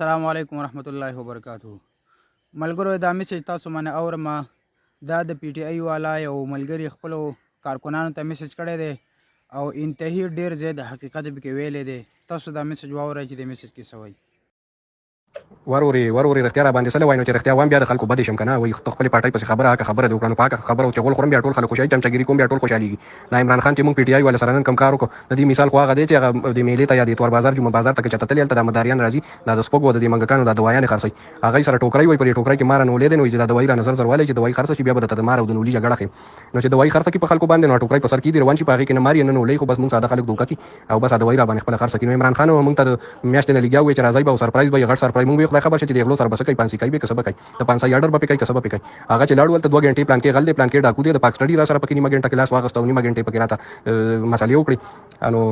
السلام علیکم ورحمت الله وبرکاتو. ملګرو دا میسج تاسو باندې اورم دا د پی ټی آی والا یو ملګری خپل کارکونانو ته میسج کړی دی او انتهایی ډیر زیات حقیقت به کې ویلې دی. تاسو دا میسج واورئ چې د میسج کې څه وایي. وروري رښتیا را باندې سره وای نو چې رښتیا وایم بیا د خلکو بد شم کنه وای خپل پټای پس خبره د وکړو پاکه خبره چې غول خورم بیا ټول خلک خوشاله چمچګيري کوم بیا ټول خوشاليږي. نا عمران خان چې مونږ پی ټی آی ولا سره نن کم کار وکړو د دې مثال خو هغه دی چې هغه د میلې ته یا د تور بازار جمعه بازار ته چته تلل ته د مداریان راځي د سپوږو د منګکانو د دوايان خرڅي هغه سره ټوکرای وای پر ټوکرای کې مار نه ولید نو چې د دوايي را نظر زرواله چې دوايي خرڅ شي بیا به د مار او د نولي جګړه خي نو چې دوايي خرڅ کې په خلکو باندې نو ټوکرای په سر کې دی روان شي پاږي کې نه ماری نه نو لې خو بس مونږ ساده خلک دوکا کی او بس دوايي را باندې خپل خرڅ کې نو عمران خان مونږ ته میاشتې نه لګیاوي چې راځي به سرپرایز به غټ سرپرایز مونږ خو خبر شې چې غلو سر بس کوي پانسي کوي به کسب کوي د 500 یارډر به کوي کسب کوي هغه چې لاړ ولته 2 غنټې پلان کې غل دې پلان کې ډاکو دې د پاک سټډي را سره پکې نیمه غنټه کلاس واغستو نیمه غنټه پکې راته مسالې وکړي انو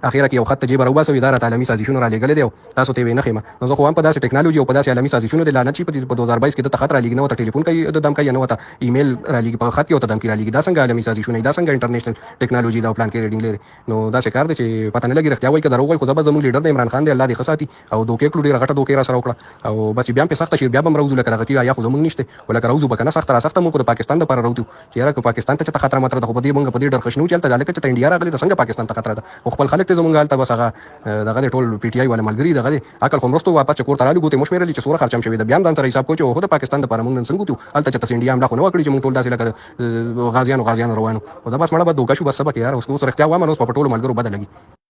اخیرا کې یو خط جيب راوباسو اداره تعلیمي سازشونو را لګل دی تاسو ته وینه خېمه نو زه خو هم په داسې ټیکنالوژي او په داسې عالمي سازشونو د لعنت شي په 2022 کې د خطر لګ نه وته ټلیفون کوي د دم کوي نه وته ایمیل را لګي په خط کې وته دم کې را لګي دا څنګه عالمي سازشونه دا څنګه انټرنیشنل ټیکنالوژي دا پلان کې ریډینګ لري نو دا څه کار دی چې پته نه لګي رښتیا وایي که دروغ وایي خو زبر زموږ لیډر د عمران خان دی الله دې خساتي او دوکې کړو ډیره غټه دوکې را سره وکړه او بس بیا په سخت شي بیا بم روزو لکه راغتی یا خو زموږ نشته ولکه روزو بکنه سخت را سخت مو په پاکستان د پر راوتو چې را پاکستان ته خطر ماتره د خو دې مونږ په دې ډر خښنو چلته ځکه چې انډیا راغلی د څنګه پاکستان ته خطر ده خپل خلک ته زمونږ حالت بس هغه دغه ټول پی ټی آی ولا ملګری دغه عقل خو مرستو واپس چکور ترالو ګوتې مشمیر لري چې سوره خرچم شوی د بیا ځان سره حساب کو چې هو د پاکستان د پر مونږ څنګه تو الته چې تاسو انډیا املا خو نو کړی چې مونږ ټول داسې لکه غازیانو روانو او دا بس مړه به دوکا شو بس سبق یار اوس نو سره اختیار وامه نو په ټولو ملګرو بدل لګي